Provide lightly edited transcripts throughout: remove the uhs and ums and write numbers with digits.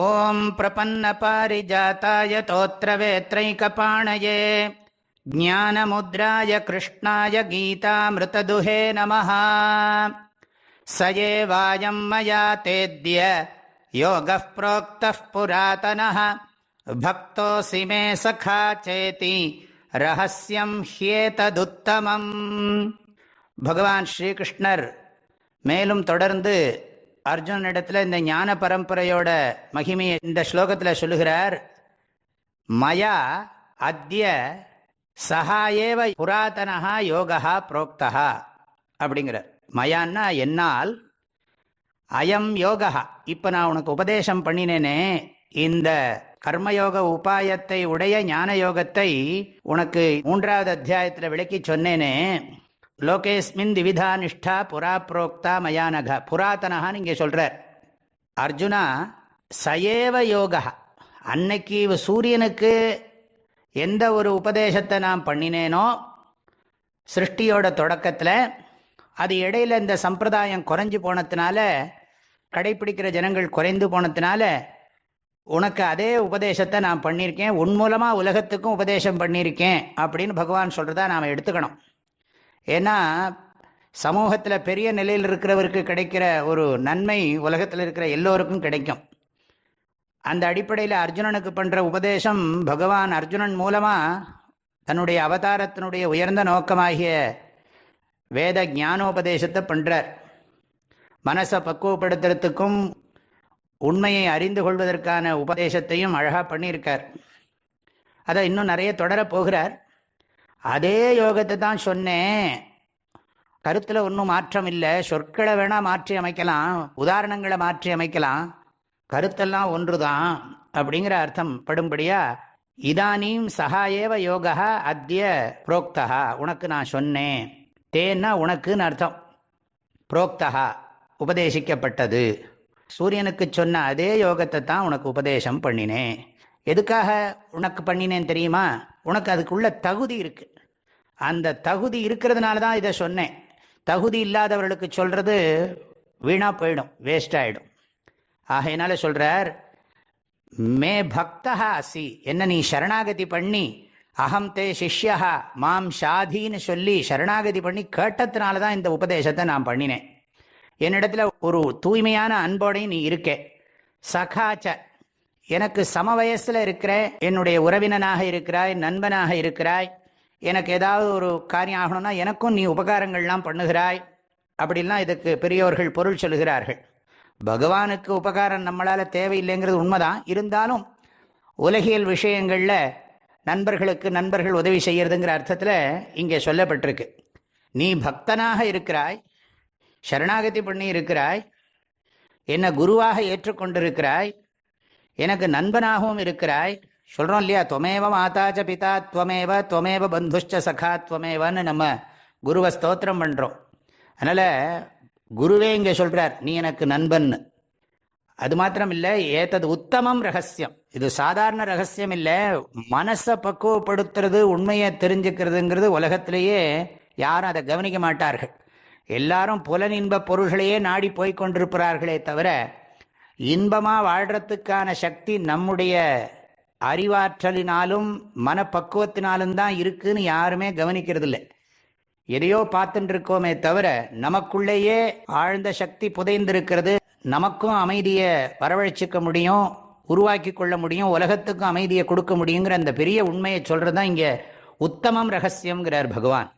ஓம் பிரபன்ன பாரிஜாதாய தோத்ரவேத்ரைகபாணயே ஞானமுத்ராய கிருஷ்ணாய கீதாமிருததுஹே நமஹ. சயேவாயம் மயா தேத்ய யோகः ப்ரோக்தः புராதனः பக்தோசி மே சகா சேதி ரஹஸ்யம் ஹ்யேததுத்தமம். பகவான் ஸ்ரீகிருஷ்ணர் மேலும் தொடர்ந்து அர்ஜுனனிடத்தில் இந்த ஞான பரம்பரையோட மகிமையை இந்த ஸ்லோகத்தில் சொல்லுகிறார். மயா அத்ய சகாயேவ புராதனஹா யோகா புரோக்தா அப்படிங்கிறார். மயான்னா என்னால், அயம் யோகா, இப்போ நான் உனக்கு உபதேசம் பண்ணினேனே இந்த கர்மயோக உபாயத்தை உடைய ஞான யோகத்தை உனக்கு 3வது அத்தியாயத்தில் விளக்கி சொன்னேனே. லோகேஸ்மின் திவிதா நிஷ்டா புரா புரோக்தா மயானக. புராதனஹான்னு இங்கே சொல்றார். அர்ஜுனா, சயேவ யோகா, அன்னைக்கு சூரியனுக்கு எந்த ஒரு உபதேசத்தை நான் பண்ணினேனோ சிருஷ்டியோட தொடக்கத்தில், அது இடையில இந்த சம்பிரதாயம் குறைஞ்சு போனதுனால, கடைப்பிடிக்கிற ஜனங்கள் குறைந்து போனதுனால உனக்கு அதே உபதேசத்தை நான் பண்ணியிருக்கேன், உன் மூலமாக உலகத்துக்கும் உபதேசம் பண்ணியிருக்கேன் அப்படின்னு பகவான் சொல்கிறதா நாம் எடுத்துக்கணும். ஏன்னா சமூகத்தில் பெரிய நிலையில் இருக்கிறவருக்கு கிடைக்கிற ஒரு நன்மை உலகத்தில் இருக்கிற எல்லோருக்கும் கிடைக்கும். அந்த அடிப்படையில் அர்ஜுனனுக்கு பண்ணுற உபதேசம் பகவான் அர்ஜுனன் மூலமாக தன்னுடைய அவதாரத்தினுடைய உயர்ந்த நோக்கமாகிய வேத ஞானோபதேசத்தை பண்ணுறார். மனசை பக்குவப்படுத்துறதுக்கும் உண்மையை அறிந்து கொள்வதற்கான உபதேசத்தையும் அழகாக பண்ணியிருக்கார். அதை இன்னும் நிறைய தொடரப் போகிறார். அதே யோகத்தை தான் சொன்னேன், கருத்தில் ஒன்றும் மாற்றம் இல்லை. சொற்களை வேணால் மாற்றி அமைக்கலாம், உதாரணங்களை மாற்றி அமைக்கலாம், கருத்தெல்லாம் ஒன்று தான் அப்படிங்கிற அர்த்தம் படும்படியா இதானீம் சகாயேவ யோகா அத்ய புரோக்தா, உனக்கு நான் சொன்னேன். தேன்னா உனக்குன்னு அர்த்தம். புரோக்தா உபதேசிக்கப்பட்டது. சூரியனுக்கு சொன்ன அதே யோகத்தை தான் உனக்கு உபதேசம் பண்ணினேன். எதுக்காக உனக்கு பண்ணினேன் தெரியுமா? உனக்கு அதுக்குள்ள தகுதி இருக்கு. அந்த தகுதி இருக்கிறதுனால தான் இதை சொன்னேன். தகுதி இல்லாதவர்களுக்கு சொல்றது வீணா போயிடும், வேஸ்ட் ஆயிடும். ஆகையினால சொல்றார், மே பக்தா அசி, என்ன நீ சரணாகதி பண்ணி, அகம் தே சிஷ்யா மாம் ஷாதின்னு சொல்லி சரணாகதி பண்ணி கேட்டதுனால தான் இந்த உபதேசத்தை நான் பண்ணினேன். என்னிடத்துல ஒரு தூய்மையான அன்போடையும் நீ இருக்கே. சகாச்ச, எனக்கு சம வயசுல இருக்கிற என்னுடைய உறவினனாக இருக்கிறாய், நண்பனாக இருக்கிறாய். எனக்கு ஏதாவது ஒரு காரியம் ஆகணும்னா எனக்கும் நீ உபகாரங்கள்லாம் பண்ணுகிறாய். அப்படிலாம் இதுக்கு பெரியவர்கள் பொருள் சொல்லுகிறார்கள். பகவானுக்கு உபகாரம் நம்மளால தேவையில்லைங்கிறது உண்மைதான். இருந்தாலும் உலகியல் விஷயங்களில் நண்பர்களுக்கு நண்பர்கள் உதவி செய்யறதுங்கிற அர்த்தத்தில் இங்கே சொல்லப்பட்டிருக்கு. நீ பக்தனாக இருக்கிறாய், சரணாகதி பண்ணி இருக்கிறாய், என்னை குருவாக ஏற்றுக்கொண்டிருக்கிறாய், எனக்கு நண்பனாகவும் இருக்கிறாய். சொல்கிறோம் இல்லையா, துவமேவ மாதாச்ச பிதா துவமேவ துவமேவ பந்துஷ்ச சகா துவமேவன்னு நம்ம குருவை ஸ்தோத்திரம் பண்ணுறோம். அதனால் குருவே இங்கே சொல்கிறார், நீ எனக்கு நண்பன். அது மாத்திரம் இல்லை, ஏத்தது உத்தமம் ரகசியம். இது சாதாரண ரகசியம் இல்லை. மனசை பக்குவப்படுத்துறது, உண்மையை தெரிஞ்சுக்கிறதுங்கிறது உலகத்திலேயே யாரும் அதை கவனிக்க மாட்டார்கள். எல்லாரும் புலனின்ப பொருள்களையே நாடி போய்கொண்டிருக்கிறார்களே தவிர, இன்பமாக வாழ்கிறதுக்கான சக்தி நம்முடைய அறிவாற்றலினாலும் மனப்பக்குவத்தினாலும் தான் இருக்குன்னு யாருமே கவனிக்கிறது இல்லை. எதையோ பார்த்துட்டு இருக்கோமே தவிர நமக்குள்ளேயே ஆழ்ந்த சக்தி புதைந்திருக்கிறது. நமக்கும் அமைதியை வரவழைச்சிக்க முடியும், உருவாக்கி கொள்ள முடியும், உலகத்துக்கும் அமைதியை கொடுக்க முடியுங்கிற அந்த பெரிய உண்மையை சொல்கிறது தான் இங்கே உத்தமம் ரகசியம்ங்கிறார் பகவான்.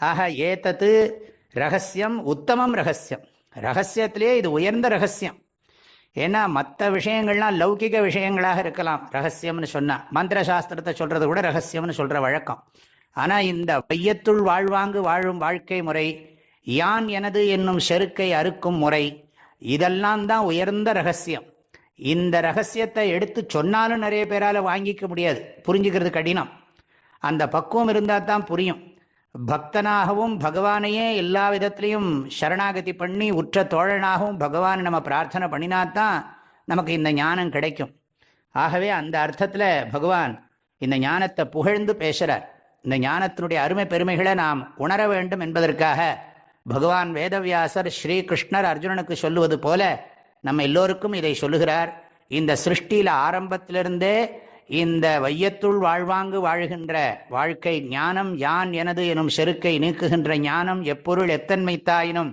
ஆக ஏதத்து ரகசியம் உத்தமம் ரகசியம். ரகசியத்திலே இது உயர்ந்த ரகசியம். ஏன்னா மற்ற விஷயங்கள்லாம் லௌகிக விஷயங்களாக இருக்கலாம். ரகசியம்னு சொன்னால் மந்திர சாஸ்திரத்தை சொல்கிறது கூட ரகசியம்னு சொல்கிற வழக்கம். ஆனால் இந்த வையத்துள் வாழ்வாங்கு வாழும் வாழ்க்கை முறை, யான் எனது என்னும் செருக்கை அறுக்கும் முறை, இதெல்லாம் தான் உயர்ந்த ரகசியம். இந்த ரகசியத்தை எடுத்து சொன்னாலும் நிறைய பேரால் வாங்கிக்க முடியாது, புரிஞ்சுக்கிறது கடினம். அந்த பக்குவம் இருந்தால் தான் புரியும். பக்தனாகவும் பகவானையே எல்லா விதத்திலையும் சரணாகதி பண்ணி உற்ற தோழனாகவும் பகவானை நம்ம பிரார்த்தனை பண்ணினாத்தான் நமக்கு இந்த ஞானம் கிடைக்கும். ஆகவே அந்த அர்த்தத்தில் பகவான் இந்த ஞானத்தை புகழ்ந்து பேசுகிறார். இந்த ஞானத்தினுடைய அருமை பெருமைகளை நாம் உணர வேண்டும் என்பதற்காக பகவான் வேதவியாசர் ஸ்ரீகிருஷ்ணர் அர்ஜுனனுக்கு சொல்லுவது போல நம்ம எல்லோருக்கும் இதை சொல்லுகிறார். இந்த சிருஷ்டியில் ஆரம்பத்திலிருந்தே இந்த வையத்துள் வாழ்வாங்கு வாழ்கின்ற வாழ்க்கை ஞானம் யான் எனது எனும் செருக்கை நீக்குகின்ற ஞானம் எப்பொருள் எத்தன்மைத்தாயினும்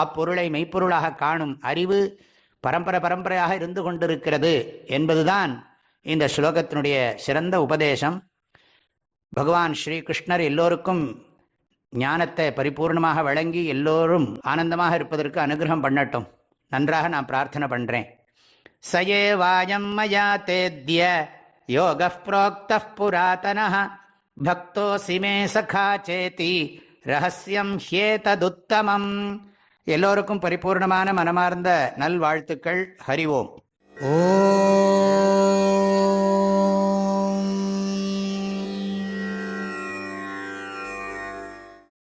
அப்பொருளை மெய்ப்பொருளாக காணும் அறிவு பரம்பரையாக இருந்து கொண்டிருக்கிறது என்பதுதான் இந்த ஸ்லோகத்தினுடைய சிறந்த உபதேசம். பகவான் ஸ்ரீகிருஷ்ணர் எல்லோருக்கும் ஞானத்தை பரிபூர்ணமாக வழங்கி எல்லோரும் ஆனந்தமாக இருப்பதற்கு அனுகிரகம் பண்ணட்டும். நன்றாக நான் பிரார்த்தனை பண்ணுறேன். சயே வாயம் மயா தேத்ய யோகः ப்ரோக்தः புராதனः பக்தோசி மே சகா சேதி ரகசியம் ஹ்யேததுத்தமம். எல்லோருக்கும் பரிபூர்ணமான மனமார்ந்த நல்வாழ்த்துக்கள். ஹரி ஓம்.